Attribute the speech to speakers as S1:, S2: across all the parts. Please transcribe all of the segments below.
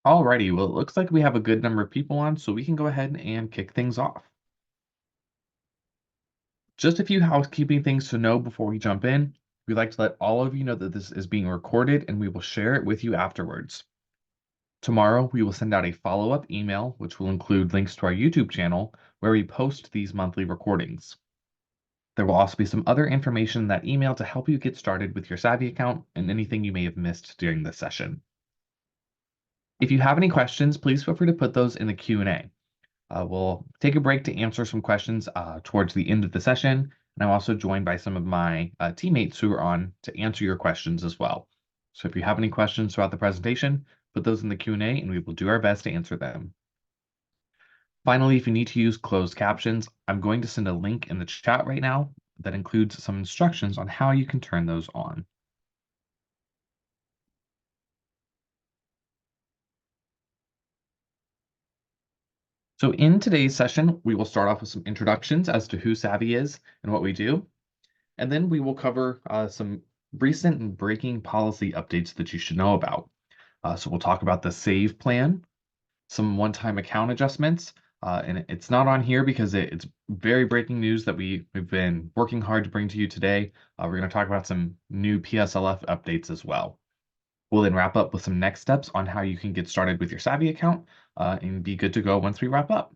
S1: Alrighty, well, it looks like we have a good number of people on, so we can go ahead and kick things off. Just a few housekeeping things to know before we jump in. We'd like to let all of you know that this is being recorded and we will share it with you afterwards. Tomorrow, we will send out a follow-up email, which will include links to our YouTube channel, where we post these monthly recordings. There will also be some other information in that email to help you get started with your Savi account and anything you may have missed during this session. If you have any questions, please feel free to put those in the Q&A. We'll take a break to answer some questions towards the end of the session, and I'm also joined by some of my teammates who are on to answer your questions as well. So if you have any questions throughout the presentation, put those in the Q&A and we will do our best to answer them. Finally, if you need to use closed captions, I'm going to send a link in the chat right now that includes some instructions on how you can turn those on. So in today's session, we will start off with some introductions as to who Savi is and what we do. And then we will cover some recent and breaking policy updates that you should know about. So we'll talk about the SAVE plan, some one-time account adjustments, and it's not on here because it's very breaking news that we've been working hard to bring to you today. We're going to talk about some new PSLF updates as well. We'll then wrap up with some next steps on how you can get started with your Savi account and be good to go once we wrap up.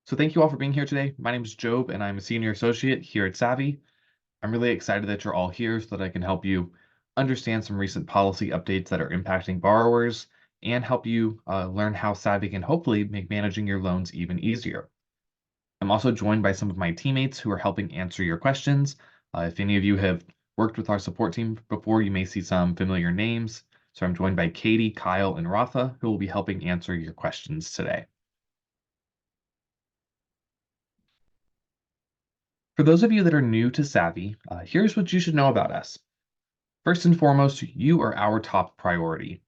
S1: So thank you all for being here today. My name is Jobe, and I'm a senior associate here at Savi. I'm really excited that you're all here so that I can help you understand some recent policy updates that are impacting borrowers and help you learn how Savi can hopefully make managing your loans even easier. I'm also joined by some of my teammates who are helping answer your questions. If any of you have worked with our support team before, you may see some familiar names. So I'm joined by Katie, Kyle, and Ratha, who will be helping answer your questions today. For those of you that are new to Savi, here's what you should know about us. First and foremost, you are our top priority.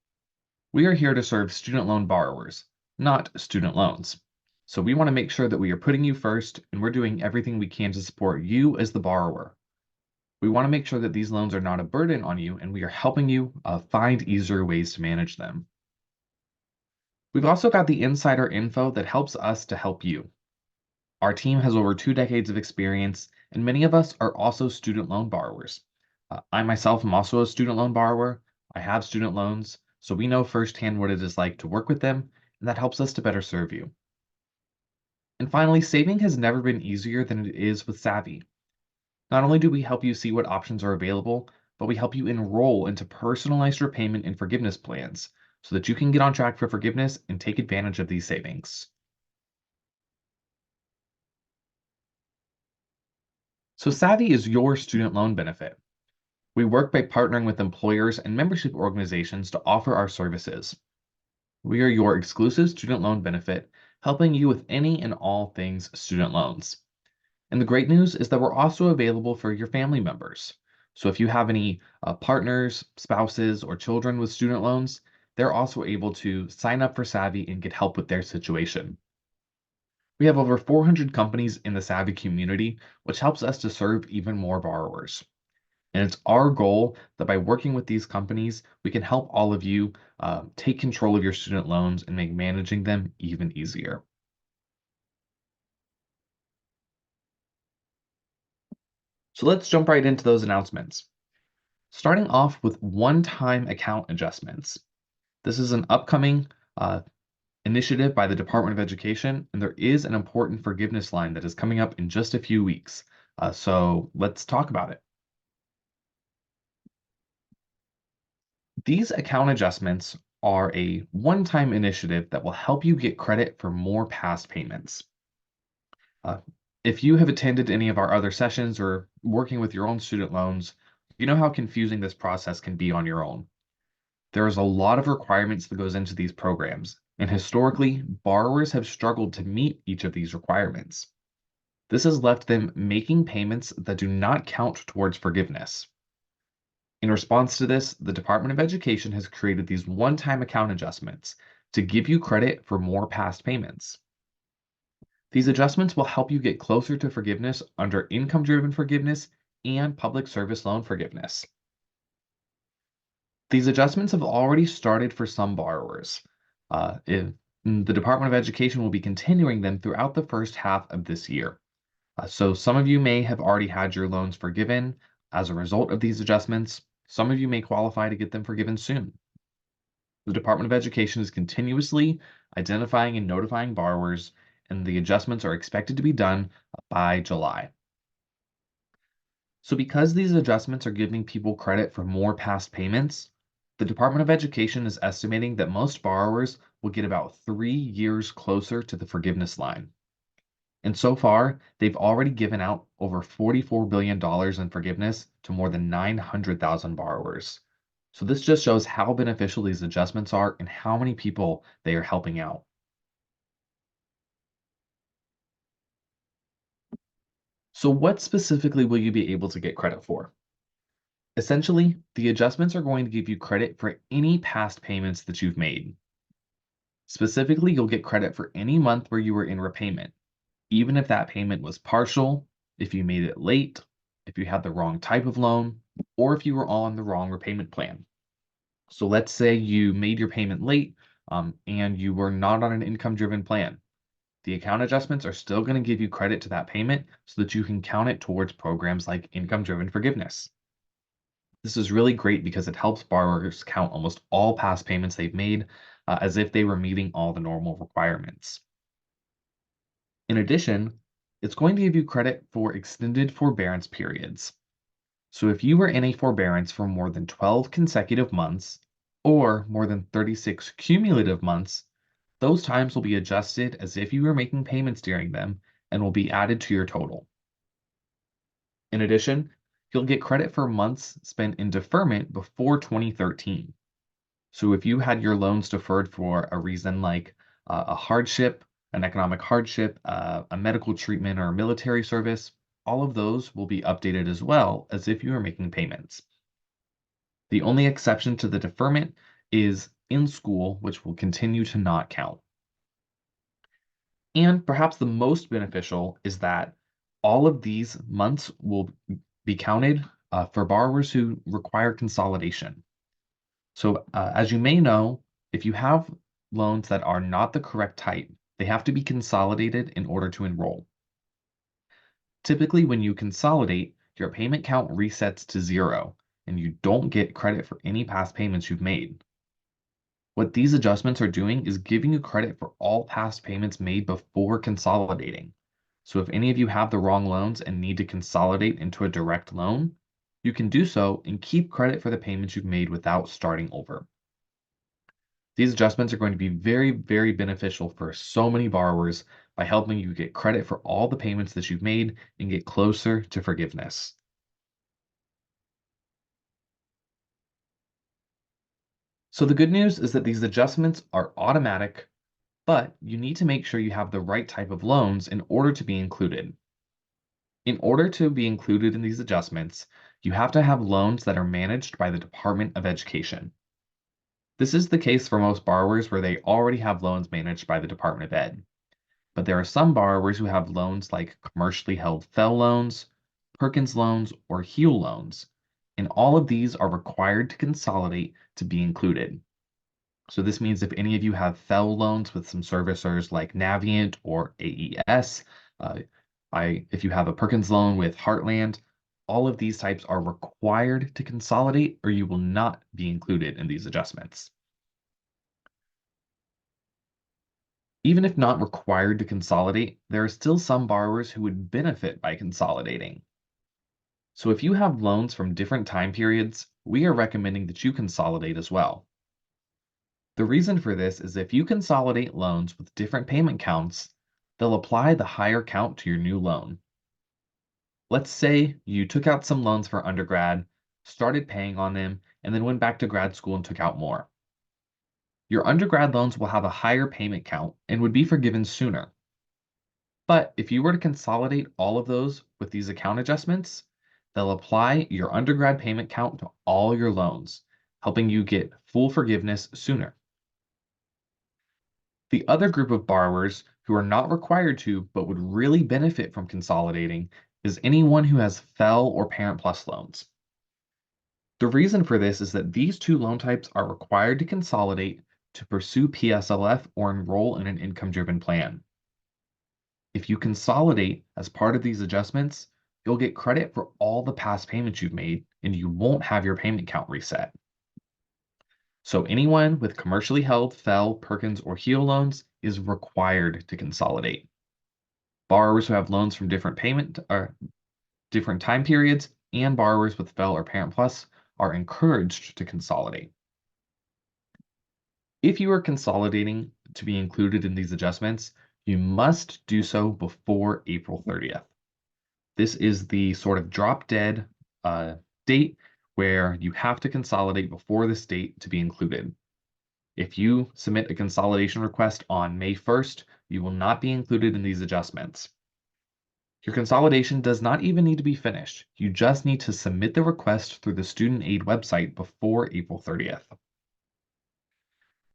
S1: We are here to serve student loan borrowers, not student loans. So we want to make sure that we are putting you first and we're doing everything we can to support you as the borrower. We want to make sure that these loans are not a burden on you and we are helping you find easier ways to manage them. We've also got the insider info that helps us to help you. Our team has over 2 decades of experience, and many of us are also student loan borrowers. I myself am also a student loan borrower. I have student loans, so we know firsthand what it is like to work with them, and that helps us to better serve you. And finally, saving has never been easier than it is with Savi. Not only do we help you see what options are available, but we help you enroll into personalized repayment and forgiveness plans so that you can get on track for forgiveness and take advantage of these savings. So Savi is your student loan benefit. We work by partnering with employers and membership organizations to offer our services. We are your exclusive student loan benefit, helping you with any and all things student loans. And the great news is that we're also available for your family members. So if you have any partners, spouses, or children with student loans, they're also able to sign up for Savi and get help with their situation. We have over 400 companies in the Savi community, which helps us to serve even more borrowers. And it's our goal that by working with these companies, we can help all of you take control of your student loans and make managing them even easier. So let's jump right into those announcements. Starting off with one-time account adjustments. This is an upcoming initiative by the Department of Education, and there is an important forgiveness line that is coming up in just a few weeks. So let's talk about it. These account adjustments are a one-time initiative that will help you get credit for more past payments. Uh, if you have attended any of our other sessions or working with your own student loans, you know how confusing this process can be on your own. There is a lot of requirements that goes into these programs, and historically, borrowers have struggled to meet each of these requirements. This has left them making payments that do not count towards forgiveness. In response to this, the Department of Education has created these one-time account adjustments to give you credit for more past payments. These adjustments will help you get closer to forgiveness under income-driven forgiveness and public service loan forgiveness. These adjustments have already started for some borrowers. The Department of Education will be continuing them throughout the first half of this year. So some of you may have already had your loans forgiven as a result of these adjustments. Some of you may qualify to get them forgiven soon. The Department of Education is continuously identifying and notifying borrowers, and the adjustments are expected to be done by July. So because these adjustments are giving people credit for more past payments, the Department of Education is estimating that most borrowers will get about 3 years closer to the forgiveness line. And so far, they've already given out over $44 billion in forgiveness to more than 900,000 borrowers. So this just shows how beneficial these adjustments are and how many people they are helping out. So what specifically will you be able to get credit for? Essentially, the adjustments are going to give you credit for any past payments that you've made. Specifically, you'll get credit for any month where you were in repayment, even if that payment was partial, if you made it late, if you had the wrong type of loan, or if you were on the wrong repayment plan. So let's say you made your payment late and you were not on an income-driven plan. The account adjustments are still going to give you credit to that payment so that you can count it towards programs like income-driven forgiveness. This is really great because it helps borrowers count almost all past payments they've made as if they were meeting all the normal requirements. In addition, it's going to give you credit for extended forbearance periods. So if you were in a forbearance for more than 12 consecutive months or more than 36 cumulative months, those times will be adjusted as if you were making payments during them and will be added to your total. In addition, you'll get credit for months spent in deferment before 2013. So if you had your loans deferred for a reason like a hardship, an economic hardship, a medical treatment, or a military service, all of those will be updated as well as if you were making payments. The only exception to the deferment is in school, which will continue to not count. And perhaps the most beneficial is that all of these months will be counted for borrowers who require consolidation. So, as you may know, if you have loans that are not the correct type, they have to be consolidated in order to enroll. Typically, when you consolidate, your payment count resets to 0, and you don't get credit for any past payments you've made. What these adjustments are doing is giving you credit for all past payments made before consolidating. So if any of you have the wrong loans and need to consolidate into a direct loan, you can do so and keep credit for the payments you've made without starting over. These adjustments are going to be very, very beneficial for so many borrowers by helping you get credit for all the payments that you've made and get closer to forgiveness. So the good news is that these adjustments are automatic, but you need to make sure you have the right type of loans in order to be included. In order to be included in these adjustments, you have to have loans that are managed by the Department of Education. This is the case for most borrowers where they already have loans managed by the Department of Ed. But there are some borrowers who have loans like commercially held FFEL loans, Perkins loans, or HEAL loans, and all of these are required to consolidate to be included. So this means if any of you have FFEL loans with some servicers like Navient or AES, uh, if you have a Perkins loan with Heartland, all of these types are required to consolidate or you will not be included in these adjustments. Even if not required to consolidate, there are still some borrowers who would benefit by consolidating. So if you have loans from different time periods, we are recommending that you consolidate as well. The reason for this is if you consolidate loans with different payment counts, they'll apply the higher count to your new loan. Let's say you took out some loans for undergrad, started paying on them, and then went back to grad school and took out more. Your undergrad loans will have a higher payment count and would be forgiven sooner. But if you were to consolidate all of those with these account adjustments, they'll apply your undergrad payment count to all your loans, helping you get full forgiveness sooner. The other group of borrowers who are not required to but would really benefit from consolidating is anyone who has FFEL or Parent Plus loans. The reason for this is that these two loan types are required to consolidate to pursue PSLF or enroll in an income-driven plan. If you consolidate as part of these adjustments, you'll get credit for all the past payments you've made, and you won't have your payment count reset. So anyone with commercially held FFEL, Perkins, or HEAL loans is required to consolidate. Borrowers who have loans from different payment or different time periods and borrowers with FFEL or Parent Plus are encouraged to consolidate. If you are consolidating to be included in these adjustments, you must do so before April 30th. This is the sort of drop dead date where you have to consolidate before this date to be included. If you submit a consolidation request on May 1st, you will not be included in these adjustments. Your consolidation does not even need to be finished. You just need to submit the request through the student aid website before April 30th.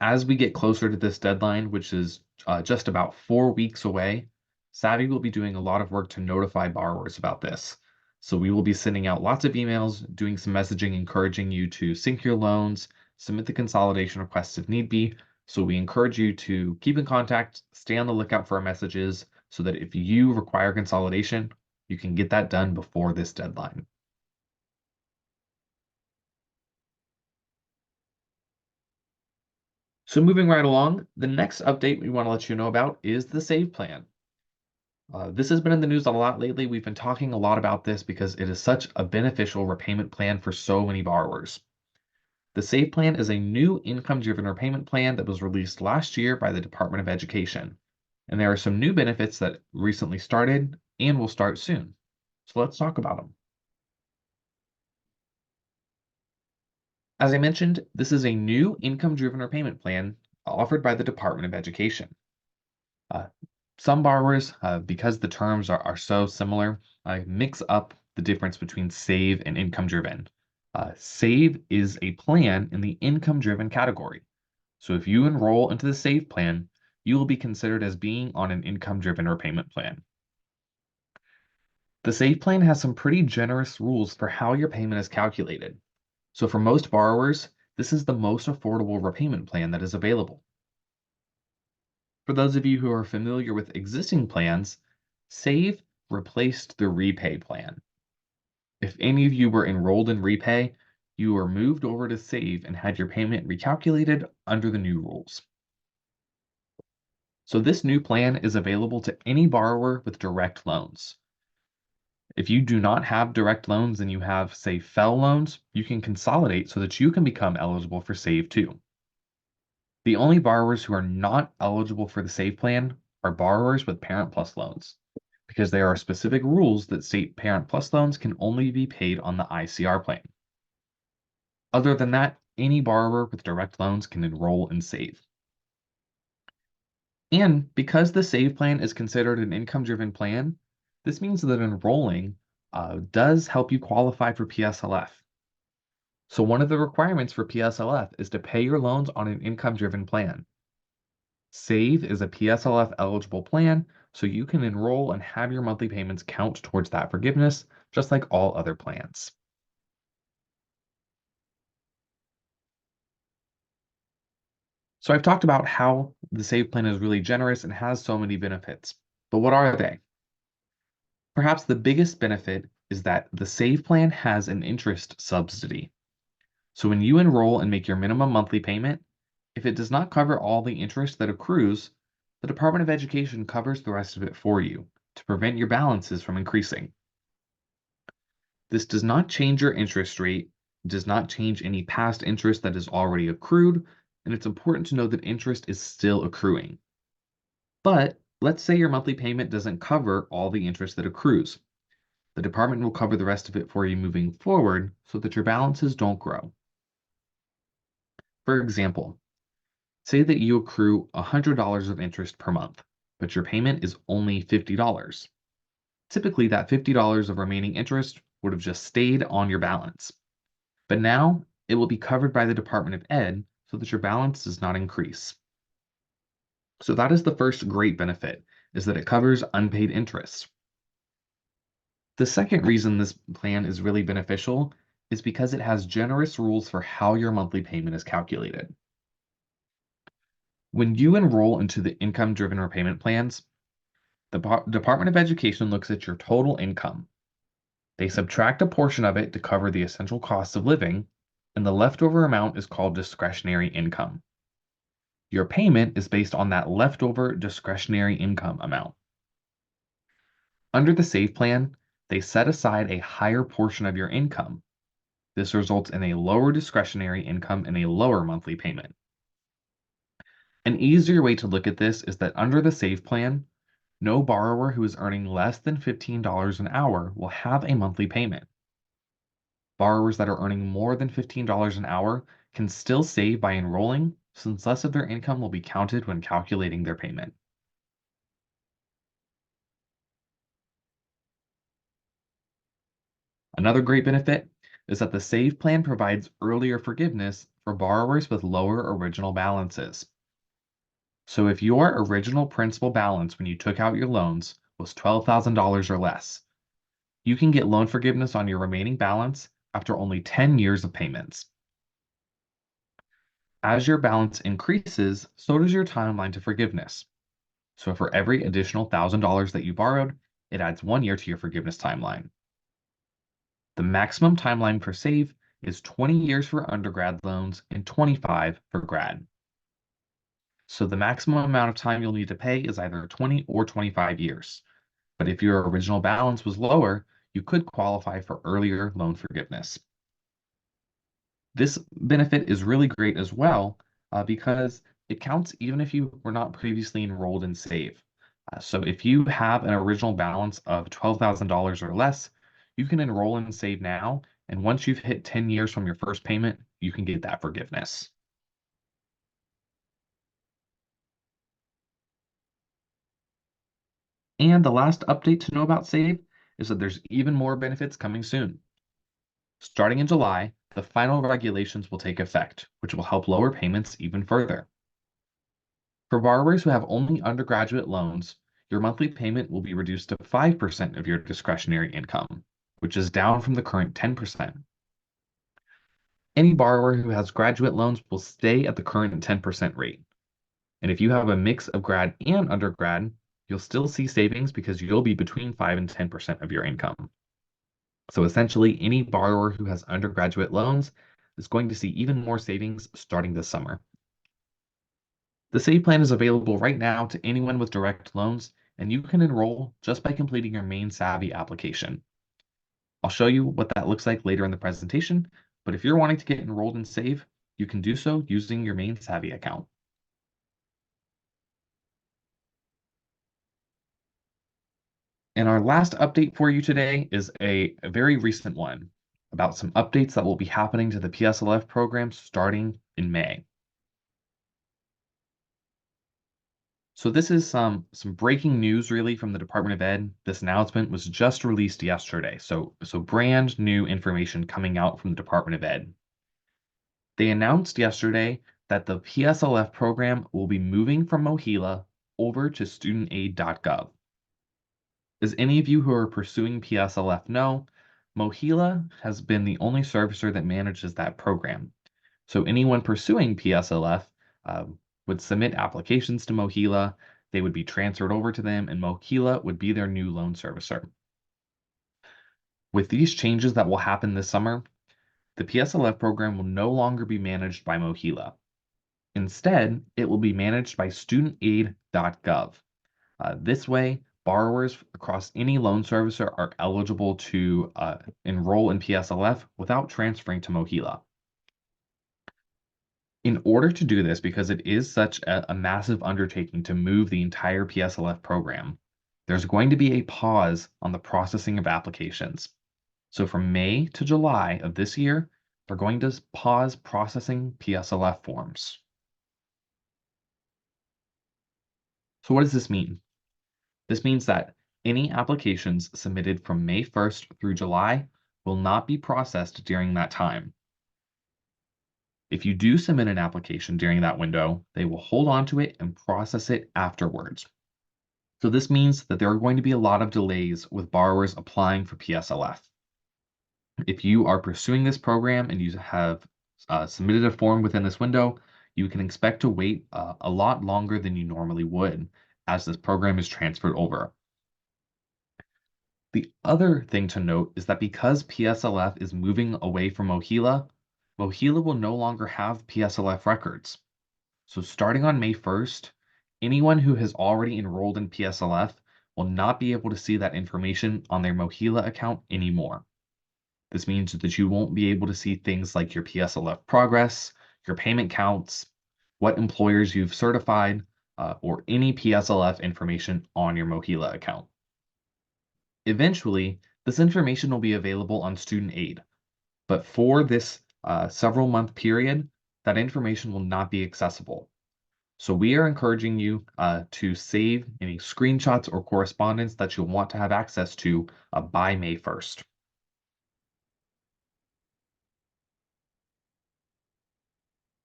S1: As we get closer to this deadline, which is just about 4 weeks away, Savi will be doing a lot of work to notify borrowers about this. So we will be sending out lots of emails, doing some messaging encouraging you to sync your loans, submit the consolidation requests if need be. So we encourage you to keep in contact, stay on the lookout for our messages so that if you require consolidation, you can get that done before this deadline. So moving right along, the next update we want to let you know about is the SAVE plan. This has been in the news a lot lately. We've been talking a lot about this because it is such a beneficial repayment plan for so many borrowers. The SAVE plan is a new income-driven repayment plan that was released last year by the Department of Education. And there are some new benefits that recently started and will start soon. So let's talk about them. As I mentioned, this is a new income-driven repayment plan offered by the Department of Education. Some borrowers, because the terms are so similar, mix up the difference between SAVE and income-driven. SAVE is a plan in the income-driven category. So if you enroll into the SAVE plan, you will be considered as being on an income-driven repayment plan. The SAVE plan has some pretty generous rules for how your payment is calculated. So for most borrowers, this is the most affordable repayment plan that is available. For those of you who are familiar with existing plans, SAVE replaced the Repay plan. If any of you were enrolled in Repay, you were moved over to SAVE and had your payment recalculated under the new rules. So this new plan is available to any borrower with direct loans. If you do not have direct loans and you have, say, FFEL loans, you can consolidate so that you can become eligible for SAVE too. The only borrowers who are not eligible for the SAVE plan are borrowers with Parent Plus loans, because there are specific rules that state Parent Plus loans can only be paid on the ICR plan. Other than that, any borrower with direct loans can enroll in SAVE. And because the SAVE plan is considered an income-driven plan, this means that enrolling does help you qualify for PSLF. So one of the requirements for PSLF is to pay your loans on an income-driven plan. SAVE is a PSLF eligible plan, so you can enroll and have your monthly payments count towards that forgiveness, just like all other plans. So I've talked about how the SAVE plan is really generous and has so many benefits, but what are they? Perhaps the biggest benefit is that the SAVE plan has an interest subsidy. So when you enroll and make your minimum monthly payment, if it does not cover all the interest that accrues, the Department of Education covers the rest of it for you to prevent your balances from increasing. This does not change your interest rate, does not change any past interest that is already accrued, and it's important to know that interest is still accruing. But let's say your monthly payment doesn't cover all the interest that accrues. The department will cover the rest of it for you moving forward so that your balances don't grow. For example, say that you accrue $100 of interest per month, but your payment is only $50. Typically, that $50 of remaining interest would have just stayed on your balance. But now it will be covered by the Department of Ed so that your balance does not increase. So that is the first great benefit, is that it covers unpaid interest. The second reason this plan is really beneficial is because it has generous rules for how your monthly payment is calculated. When you enroll into the income-driven repayment plans, the Department of Education looks at your total income. They subtract a portion of it to cover the essential costs of living, and the leftover amount is called discretionary income. Your payment is based on that leftover discretionary income amount. Under the SAVE plan, they set aside a higher portion of your income. This results in a lower discretionary income and a lower monthly payment. An easier way to look at this is that under the SAVE plan, no borrower who is earning less than $15 an hour will have a monthly payment. Borrowers that are earning more than $15 an hour can still save by enrolling, since less of their income will be counted when calculating their payment. Another great benefit is that the SAVE plan provides earlier forgiveness for borrowers with lower original balances. So if your original principal balance when you took out your loans was $12,000 or less, you can get loan forgiveness on your remaining balance after only 10 years of payments. As your balance increases, so does your timeline to forgiveness. So for every additional $1,000 that you borrowed, it adds 1 year to your forgiveness timeline. The maximum timeline for SAVE is 20 years for undergrad loans and 25 for grad. So the maximum amount of time you'll need to pay is either 20 or 25 years. But if your original balance was lower, you could qualify for earlier loan forgiveness. This benefit is really great as well because it counts even if you were not previously enrolled in SAVE. So if you have an original balance of $12,000 or less, you can enroll in SAVE now, and once you've hit 10 years from your first payment, you can get that forgiveness. And the last update to know about SAVE is that there's even more benefits coming soon. Starting in July, the final regulations will take effect, which will help lower payments even further. For borrowers who have only undergraduate loans, your monthly payment will be reduced to 5% of your discretionary income, which is down from the current 10%. Any borrower who has graduate loans will stay at the current 10% rate. And if you have a mix of grad and undergrad, you'll still see savings because you'll be between 5 and 10% of your income. So essentially, any borrower who has undergraduate loans is going to see even more savings starting this summer. The SAVE plan is available right now to anyone with direct loans, and you can enroll just by completing your main Savi application. I'll show you what that looks like later in the presentation, but if you're wanting to get enrolled in SAVE, you can do so using your main Savi account. And our last update for you today is a very recent one about some updates that will be happening to the PSLF program starting in May. So this is some breaking news really from the Department of Ed. This announcement was just released yesterday. So brand new information coming out from the Department of Ed. They announced yesterday that the PSLF program will be moving from MOHELA over to studentaid.gov. As any of you who are pursuing PSLF know, MOHELA has been the only servicer that manages that program. So anyone pursuing PSLF would submit applications to MOHELA, they would be transferred over to them, and MOHELA would be their new loan servicer. With these changes that will happen this summer, the PSLF program will no longer be managed by MOHELA. Instead, it will be managed by studentaid.gov. This way, borrowers across any loan servicer are eligible to enroll in PSLF without transferring to MOHELA. In order to do this, because it is such a massive undertaking to move the entire PSLF program, there's going to be a pause on the processing of applications. So from May to July of this year, we're going to pause processing PSLF forms. So what does this mean? This means that any applications submitted from May 1st through July will not be processed during that time. If you do submit an application during that window, they will hold on to it and process it afterwards. So this means that there are going to be a lot of delays with borrowers applying for PSLF. If you are pursuing this program and you have submitted a form within this window, you can expect to wait a lot longer than you normally would as this program is transferred over. The other thing to note is that because PSLF is moving away from MOHELA, MOHELA will no longer have PSLF records. So starting on May 1st, anyone who has already enrolled in PSLF will not be able to see that information on their MOHELA account anymore. This means that you won't be able to see things like your PSLF progress, your payment counts, what employers you've certified, or any PSLF information on your MOHELA account. Eventually, this information will be available on student aid, but for this several month period, that information will not be accessible. So we are encouraging you to save any screenshots or correspondence that you'll want to have access to by May 1st.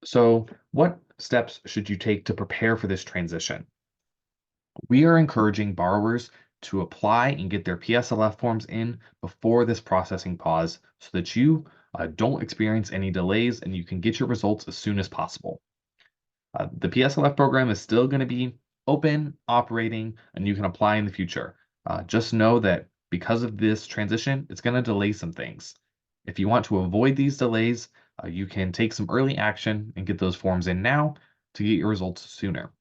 S1: So what steps should you take to prepare for this transition? We are encouraging borrowers to apply and get their PSLF forms in before this processing pause so that you don't experience any delays and you can get your results as soon as possible. The PSLF program is still going to be open, operating, and you can apply in the future. Just know that because of this transition, it's going to delay some things. If you want to avoid these delays, you can take some early action and get those forms in now to get your results sooner.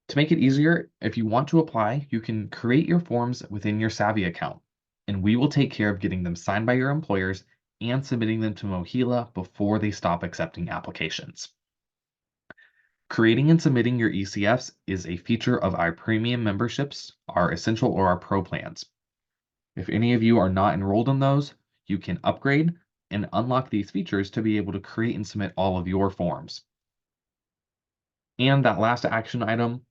S1: To make it easier, if you want to apply, you can create your forms within your Savi account, and we will take care of getting them signed by your employers and submitting them to MOHELA before they stop accepting applications. Creating and submitting your ECFs is a feature of our premium memberships, our essential or our pro plans. If any of you are not enrolled in those, you can upgrade and unlock these features to be able to create and submit all of your forms. And that last action item,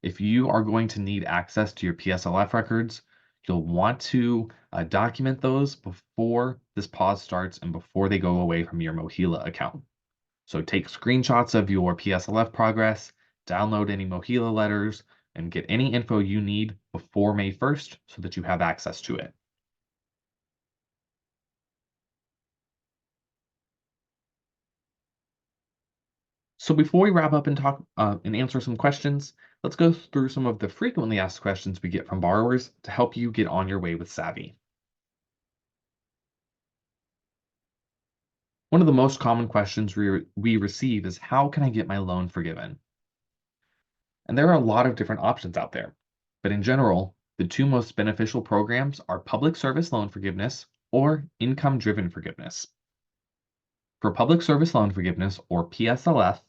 S1: if you are going to need access to your PSLF records, you'll want to document those before this pause starts and before they go away from your MOHELA account. So take screenshots of your PSLF progress, download any MOHELA letters, and get any info you need before May 1st so that you have access to it. So before we wrap up and talk and answer some questions, let's go through some of the frequently asked questions we get from borrowers to help you get on your way with Savi. One of the most common questions we receive is, how can I get my loan forgiven? And there are a lot of different options out there. But in general, the two most beneficial programs are public service loan forgiveness or income-driven forgiveness. For public service loan forgiveness, or PSLF,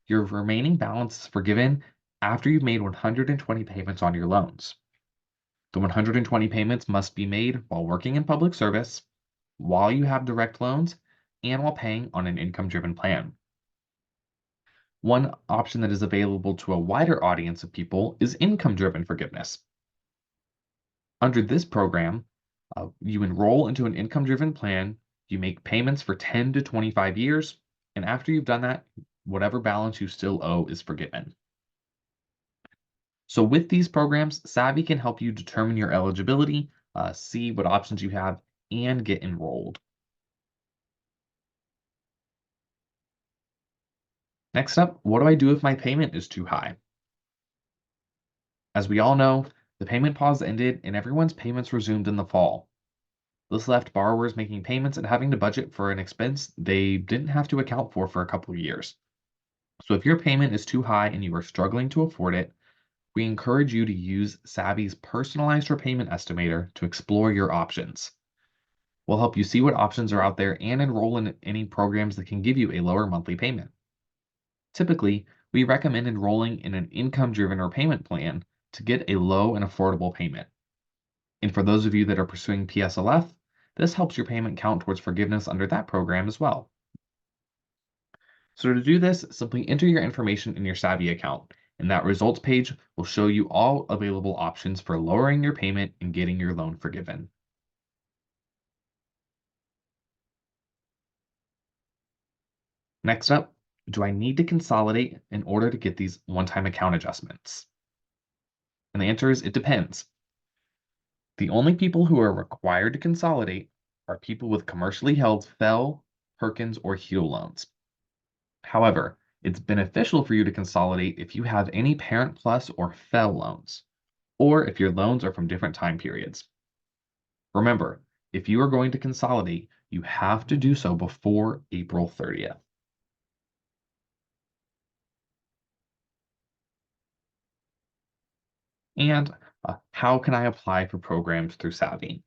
S1: your remaining balance is forgiven after you've made 120 payments on your loans. The 120 payments must be made while working in public service, while you have direct loans, and while paying on an income-driven plan. One option that is available to a wider audience of people is income-driven forgiveness. Under this program, you enroll into an income-driven plan, you make payments for 10 to 25 years, and after you've done that, whatever balance you still owe is forgiven. So with these programs, Savi can help you determine your eligibility, see what options you have, and get enrolled. Next up, what do I do if my payment is too high? As we all know, the payment pause ended and everyone's payments resumed in the fall. This left borrowers making payments and having to budget for an expense they didn't have to account for a couple of years. So if your payment is too high and you are struggling to afford it, we encourage you to use Savi's personalized repayment estimator to explore your options. We'll help you see what options are out there and enroll in any programs that can give you a lower monthly payment. Typically, we recommend enrolling in an income-driven repayment plan to get a low and affordable payment. And for those of you that are pursuing PSLF, this helps your payment count towards forgiveness under that program as well. So to do this, simply enter your information in your Savi account, and that results page will show you all available options for lowering your payment and getting your loan forgiven. Next up, do I need to consolidate in order to get these one-time account adjustments? And the answer is, it depends. The only people who are required to consolidate are people with commercially held FFEL, Perkins, or HEAL loans. However, it's beneficial for you to consolidate if you have any Parent Plus or FFEL loans, or if your loans are from different time periods. Remember, if you are going to consolidate, you have to do so before April 30th. And how can I apply for programs through Savi?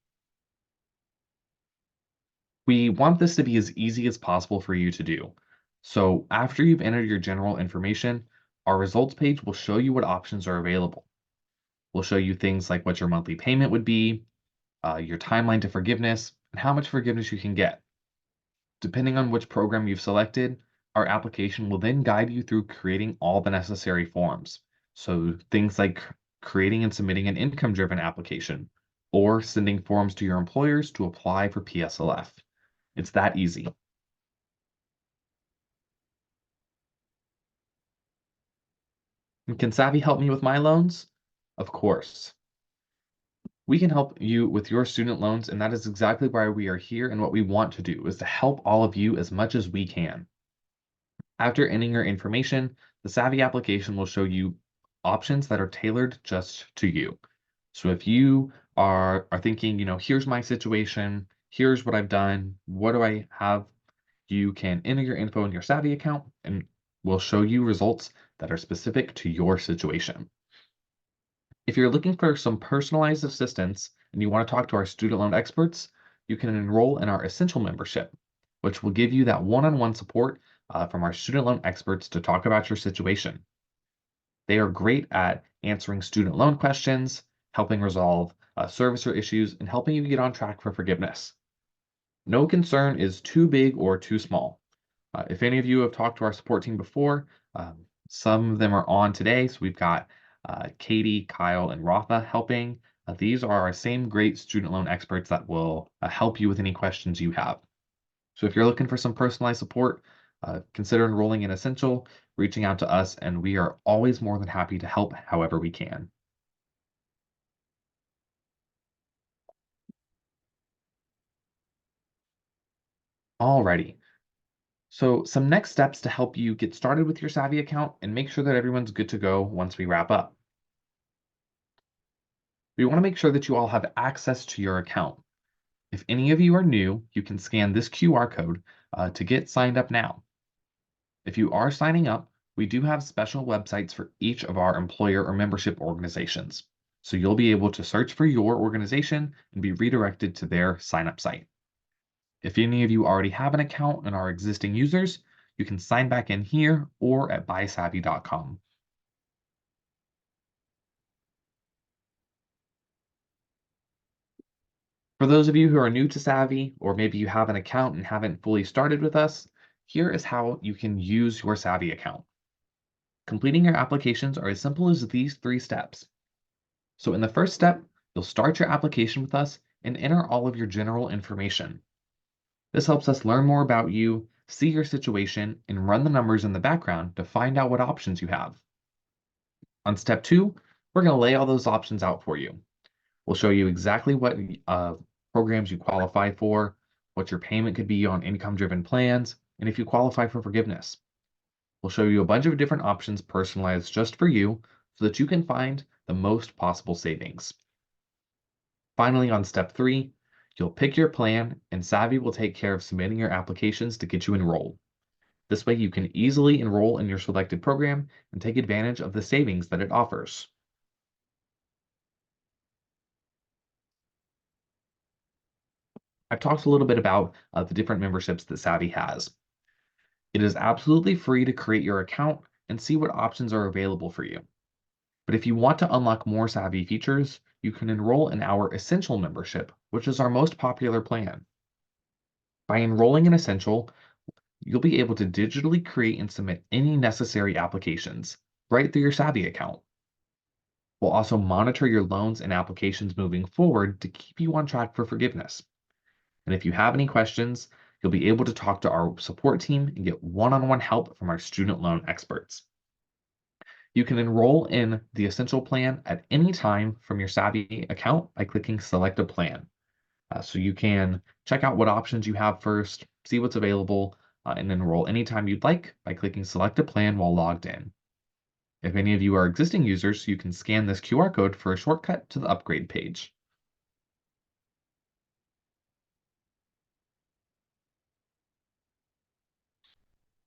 S1: We want this to be as easy as possible for you to do. So after you've entered your general information, our results page will show you what options are available. We'll show you things like what your monthly payment would be, your timeline to forgiveness, and how much forgiveness you can get. Depending on which program you've selected, our application will then guide you through creating all the necessary forms. So things like creating and submitting an income-driven application, or sending forms to your employers to apply for PSLF. It's that easy. And can Savi help me with my loans? Of course. We can help you with your student loans, and that is exactly why we are here and what we want to do is to help all of you as much as we can. After entering your information, the Savi application will show you options that are tailored just to you. So if you are thinking, here's my situation, here's what I've done, what do I have? You can enter your info in your Savi account and we'll show you results that are specific to your situation. If you're looking for some personalized assistance and you want to talk to our student loan experts, you can enroll in our Essential membership, which will give you that one-on-one support from our student loan experts to talk about your situation. They are great at answering student loan questions, helping resolve servicer issues, and helping you get on track for forgiveness. No concern is too big or too small. If any of you have talked to our support team before, some of them are on today. So we've got Katie, Kyle, and Rafa helping. These are our same great student loan experts that will help you with any questions you have. So if you're looking for some personalized support, consider enrolling in Essential, reaching out to us, and we are always more than happy to help however we can. Alrighty. So some next steps to help you get started with your Savvy account and make sure that everyone's good to go once we wrap up. We want to make sure that you all have access to your account. If any of you are new, you can scan this QR code to get signed up now. If you are signing up, we do have special websites for each of our employer or membership organizations. So you'll be able to search for your organization and be redirected to their sign up site. If any of you already have an account and are existing users, you can sign back in here or at buysavvy.com. For those of you who are new to Savvy, or maybe you have an account and haven't fully started with us, here is how you can use your Savvy account. Completing your applications are as simple as these 3 steps. So in the first step, you'll start your application with us and enter all of your general information. This helps us learn more about you, see your situation, and run the numbers in the background to find out what options you have. On step 2, we're going to lay all those options out for you. We'll show you exactly what programs you qualify for, what your payment could be on income-driven plans, and if you qualify for forgiveness. We'll show you a bunch of different options personalized just for you so that you can find the most possible savings. Finally, on step 3, you'll pick your plan and Savi will take care of submitting your applications to get you enrolled. This way you can easily enroll in your selected program and take advantage of the savings that it offers. I've talked a little bit about the different memberships that Savi has. It is absolutely free to create your account and see what options are available for you. But if you want to unlock more Savi features, you can enroll in our Essential membership, which is our most popular plan. By enrolling in Essential, you'll be able to digitally create and submit any necessary applications right through your Savi account. We'll also monitor your loans and applications moving forward to keep you on track for forgiveness. And if you have any questions, you'll be able to talk to our support team and get one-on-one help from our student loan experts. You can enroll in the Essential plan at any time from your Savi account by clicking Select a Plan. So you can Check out what options you have first, see what's available, and enroll anytime you'd like by clicking Select a Plan while logged in. If any of you are existing users, you can scan this QR code for a shortcut to the upgrade page.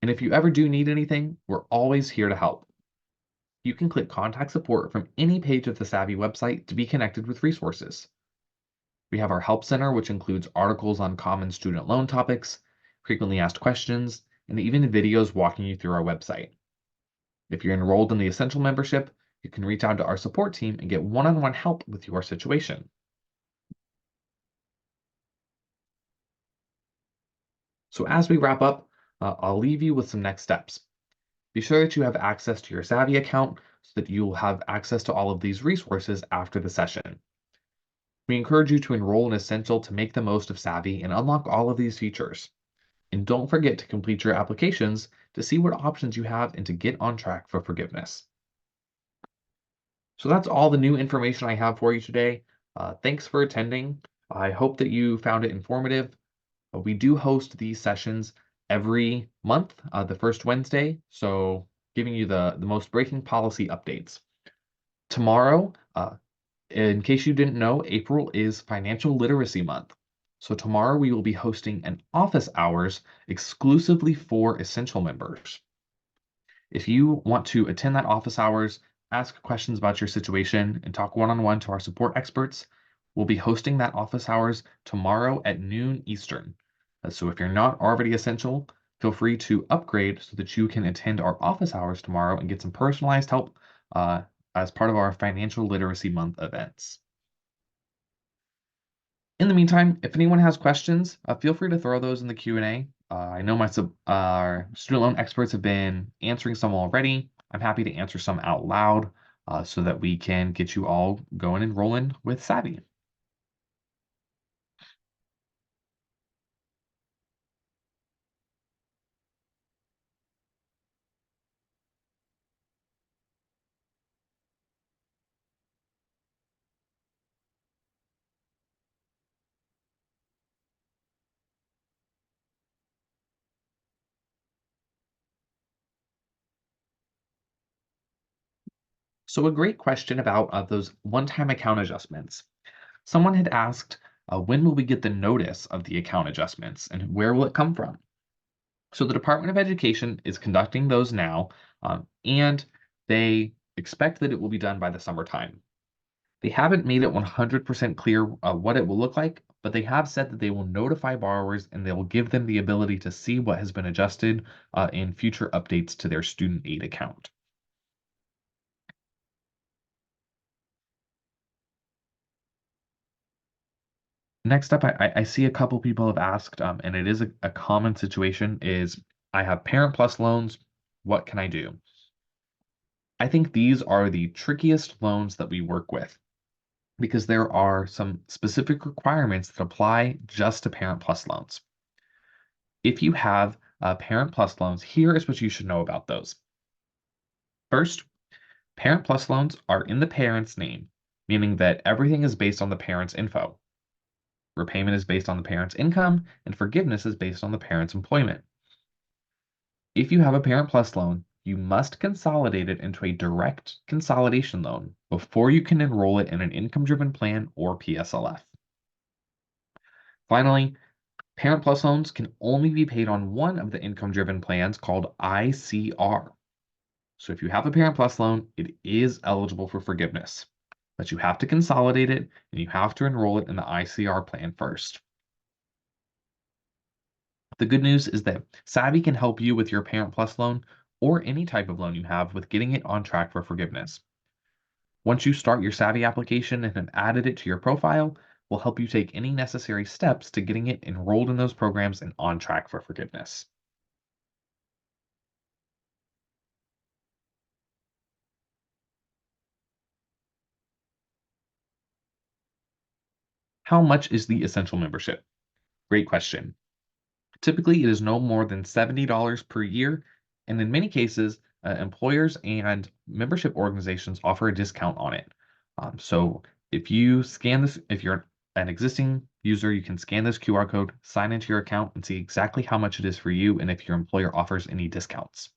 S1: And if you ever do need anything, we're always here to help. You can click Contact Support from any page of the Savi website to be connected with resources. We have our Help Center, which includes articles on common student loan topics, frequently asked questions, and even videos walking you through our website. If you're enrolled in the Essential membership, you can reach out to our support team and get one-on-one help with your situation. So as we wrap up, I'll leave you with some next steps. Be sure that you have access to your Savi account so that you'll have access to all of these resources after the session. We encourage you to enroll in Essential to make the most of Savi and unlock all of these features. And don't forget to complete your applications to see what options you have and to get on track for forgiveness. So that's all the new information I have for you today. Thanks for attending. I hope that you found it informative. We do host these sessions every month, the first Wednesday, so giving you the most breaking policy updates. Tomorrow, in case you didn't know, April is Financial Literacy Month. So tomorrow we will be hosting an office hours exclusively for Essential members. If you want to attend that office hours, ask questions about your situation, and talk one-on-one to our support experts, we'll be hosting that office hours tomorrow at noon Eastern. So if you're not already Essential, feel free to upgrade so that you can attend our office hours tomorrow and get some personalized help as part of our Financial Literacy Month events. In the meantime, if anyone has questions, feel free to throw those in the Q&A. I know our student loan experts have been answering some already. I'm happy to answer some out loud so that we can get you all going and rolling with Savi. So a great question about those one-time account adjustments. Someone had asked, when will we get the notice of the account adjustments and where will it come from? So the Department of Education is conducting those now, and they expect that it will be done by the summertime. They haven't made it 100% clear what it will look like, but they have said that they will notify borrowers and they will give them the ability to see what has been adjusted in future updates to their student aid account. Next up, I see a couple people have asked, and it is a common situation, is I have Parent Plus loans. What can I do? I think these are the trickiest loans that we work with because there are some specific requirements that apply just to Parent Plus loans. If you have Parent Plus loans, here is what you should know about those. First, Parent Plus loans are in the parent's name, meaning that everything is based on the parent's info. Repayment is based on the parent's income, and forgiveness is based on the parent's employment. If you have a Parent Plus loan, you must consolidate it into a direct consolidation loan before you can enroll it in an income-driven plan or PSLF. Finally, Parent Plus loans can only be paid on one of the income-driven plans called ICR. So if you have a Parent Plus loan, it is eligible for forgiveness, but you have to consolidate it and you have to enroll it in the ICR plan first. The good news is that Savi can help you with your Parent Plus loan or any type of loan you have with getting it on track for forgiveness. Once you start your Savi application and have added it to your profile, we'll help you take any necessary steps to getting it enrolled in those programs and on track for forgiveness. How much is the essential membership? Great question. Typically, it is no more than $70 per year, and in many cases, employers and membership organizations offer a discount on it. So if you scan this, if you're an existing User, you can scan this QR code, sign into your account, and see exactly how much it is for you and if your employer offers any discounts.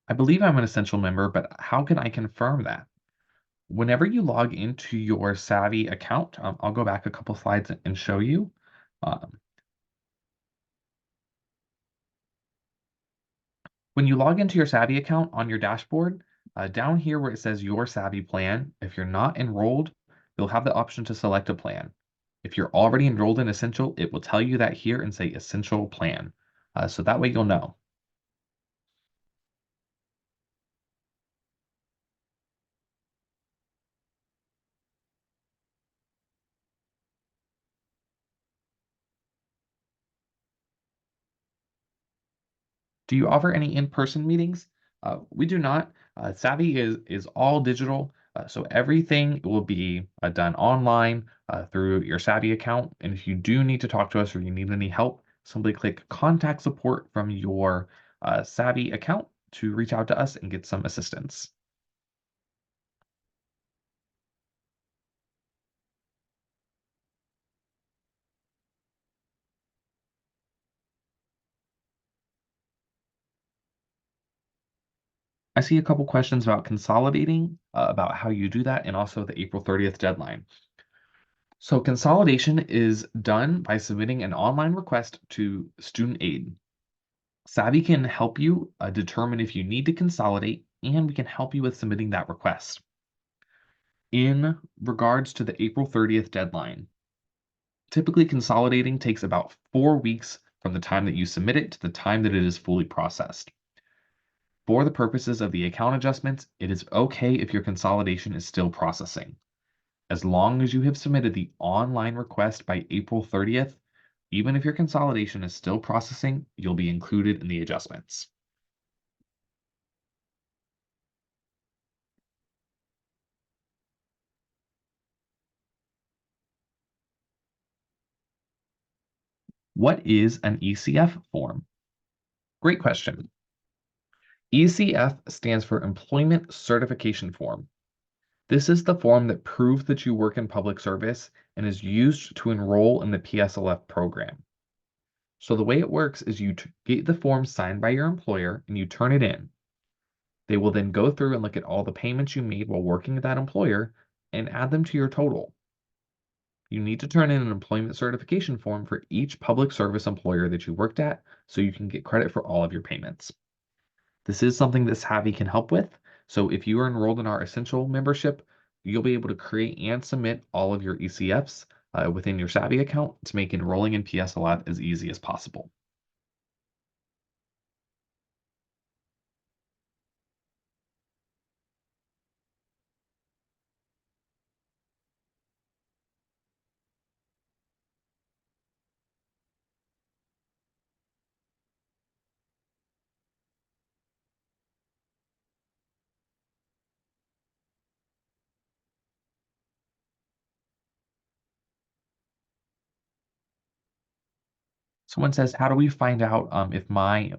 S1: I believe I'm an essential member, but how can I confirm that? Whenever you log into your Savi account, I'll go back a couple slides and show you. Um, when you log into your Savi account on your dashboard, down here where it says your Savi plan, if you're not enrolled, you'll have the option to select a plan. If you're already enrolled in Essential, it will tell you that here and say Essential Plan. So that way you'll know. Do you offer any in-person meetings? We do not. Savvy is all digital, so everything will be done online through your Savvy account. And if you do need to talk to us or you need any help, simply click Contact Support from your Savvy account to reach out to us and get some assistance. I see a couple questions about consolidating, about how you do that, and also the April 30th deadline. So consolidation is done by submitting an online request to Student Aid. Savi can help you determine if you need to consolidate, and we can help you with submitting that request. In regards to the April 30th deadline, typically consolidating takes about 4 weeks from the time that you submit it to the time that it is fully processed. For the purposes of the account adjustments, it is okay if your consolidation is still processing. As long as you have submitted the online request by April 30th, even if your consolidation is still processing, you'll be included in the adjustments. What is an ECF form? Great question. ECF stands for Employment Certification Form. This is the form that proves that you work in public service and is used to enroll in the PSLF program. So the way it works is you get the form signed by your employer and you turn it in. They will then go through and look at all the payments you made while working at that employer and add them to your total. You need to turn in an employment certification form for each public service employer that you worked at so you can get credit for all of your payments. This is something that Savi can help with. So if you are enrolled in our Essential membership, you'll be able to create and submit all of your ECFs within your Savi account to make enrolling in PSLF as easy as possible. Someone says, how do we find out if my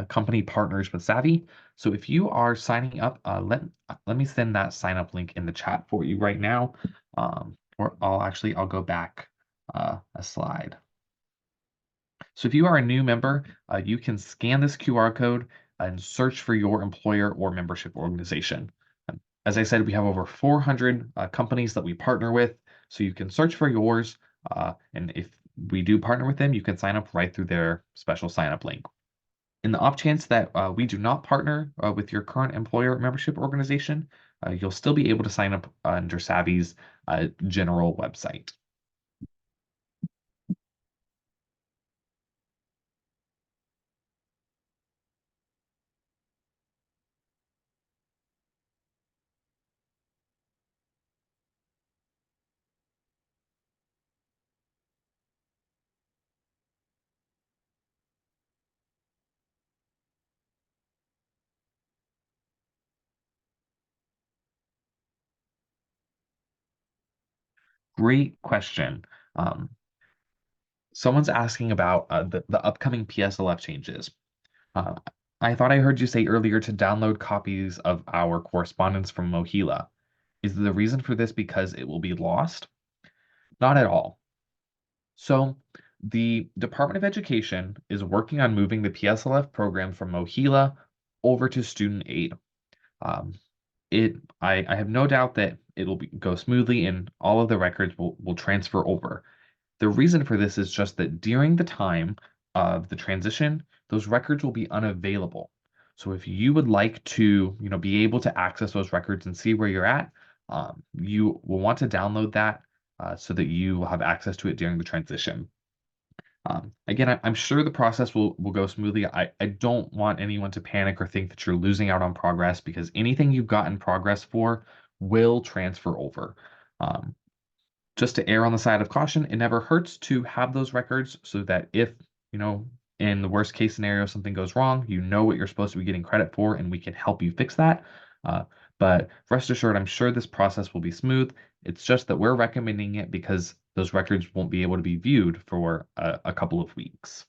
S1: company partners with Savvy? So if you are signing up, let me send that sign up link in the chat for you right now. Or I'll go back a slide. So if you are a new member, you can scan this QR code and search for your employer or membership organization. As I said, we have over 400 companies that we partner with, so you can search for yours. And if we do partner with them, you can sign up right through their special sign up link. In the off chance that we do not partner with your current employer or membership organization, you'll still be able to sign up under Savvy's general website. Great question. Um, Someone's asking about the upcoming PSLF changes. Uh, I thought I heard you say earlier to download copies of our correspondence from Mohila. Is the reason for this because it will be lost? Not at all. So, the Department of Education is working on moving the PSLF program from Mohila over to Student Aid. Um, I have no doubt that go smoothly and all of the records will transfer over. The reason for this is just that during the time of the transition, those records will be unavailable. So if you would like to, be able to access those records and see where you're at, you will want to download that so that you will have access to it during the transition. Again, I'm sure the process will go smoothly. I don't want anyone to panic or think that you're losing out on progress because anything you've gotten progress for will transfer over. Um, just to err on the side of caution, it never hurts to have those records so that if, you know, in the worst case scenario, something goes wrong, you know what you're supposed to be getting credit for, and we can help you fix that. Uh, but rest assured, I'm sure this process will be smooth. It's just that we're recommending it because those records won't be able to be viewed for a couple of weeks.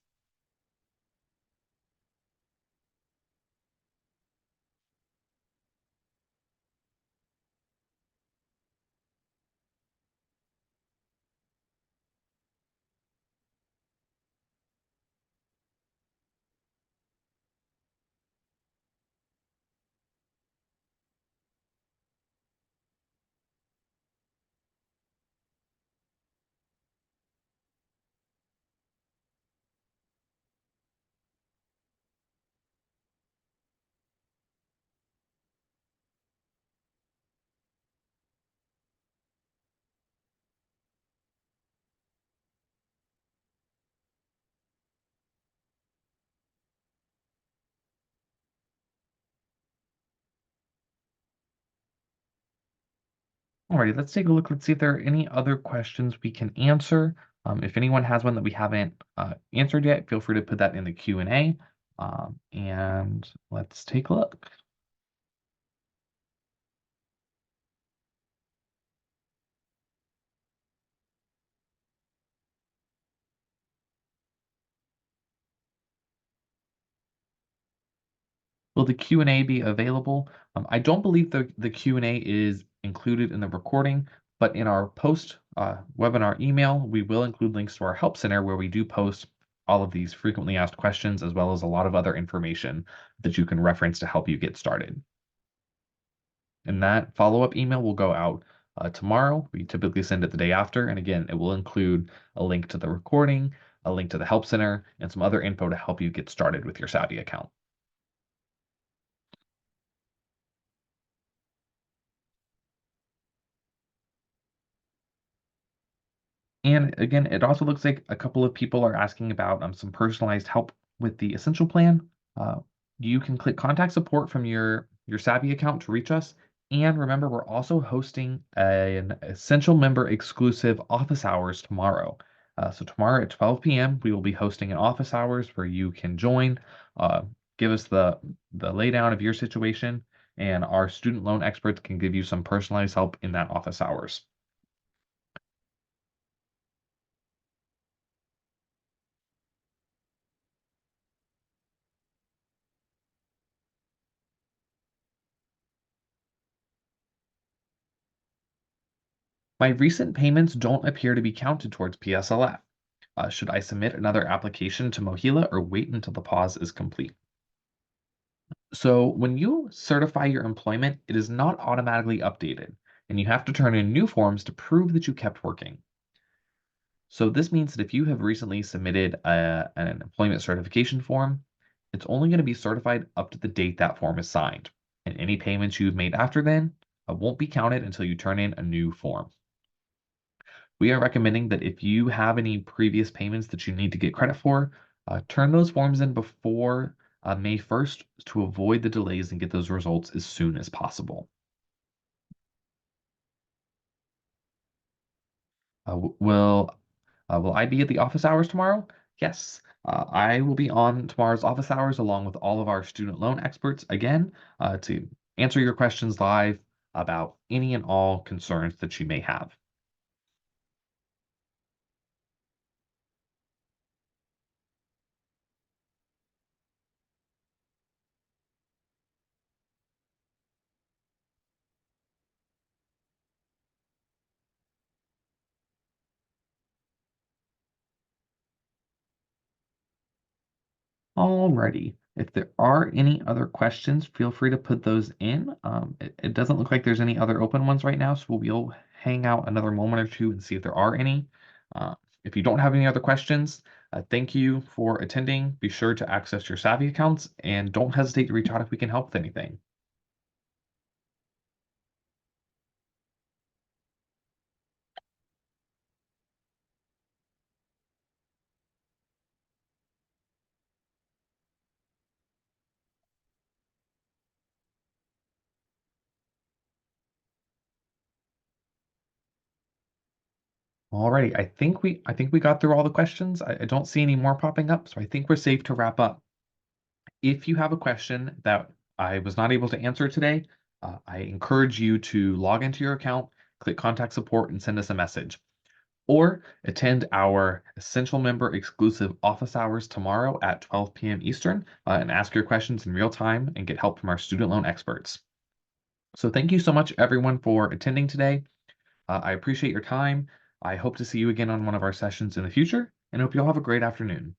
S1: Alrighty, let's take a look. Let's see if there are any other questions we can answer. If anyone has one that we haven't answered yet, feel free to put that in the Q&A. And let's take a look. Will the Q&A be available? I don't believe the Q&A is included in the recording, but in our post webinar email, we will include links to our help center where we do post all of these frequently asked questions as well as a lot of other information that you can reference to help you get started. And that follow-up email will go out tomorrow. We typically send it the day after. And again, it will include a link to the recording, a link to the help center, and some other info to help you get started with your Savi account. And again, it also looks like a couple of people are asking about some personalized help with the Essential plan. Uh, you can click Contact Support from your Savvy account to reach us. And remember, we're also hosting an Essential member exclusive office hours tomorrow. So tomorrow at 12 p.m., we will be hosting an office hours where you can join, uh, give us the laydown of your situation, and our student loan experts can give you some personalized help in that office hours. My recent payments don't appear to be counted towards PSLF. Should I submit another application to Mohila or wait until the pause is complete? So, when you certify your employment, it is not automatically updated, and you have to turn in new forms to prove that you kept working. So, this means that if you have recently submitted an employment certification form, it's only going to be certified up to the date that form is signed, and any payments you've made after then won't be counted until you turn in a new form. We are recommending that if you have any previous payments that you need to get credit for, turn those forms in before May 1st to avoid the delays and get those results as soon as possible. Will I be at the office hours tomorrow? Yes. I will be on tomorrow's office hours along with all of our student loan experts again to answer your questions live about any and all concerns that you may have. Alrighty. If there are any other questions, feel free to put those in. It doesn't look like there's any other open ones right now, so we'll hang out another moment or two and see if there are any. Uh, if you don't have any other questions, thank you for attending. Be sure to access your Savi accounts and don't hesitate to reach out if we can help with anything. Alrighty, I think we got through all the questions. I don't see any more popping up, so I think we're safe to wrap up. If you have a question that I was not able to answer today, I encourage you to log into your account, click contact support, and send us a message. Or attend our Essential Member exclusive office hours tomorrow at 12 p.m. Eastern and ask your questions in real time and get help from our student loan experts. So, thank you so much, everyone, for attending today. I appreciate your time. I hope to see you again on one of our sessions in the future and hope you all have a great afternoon.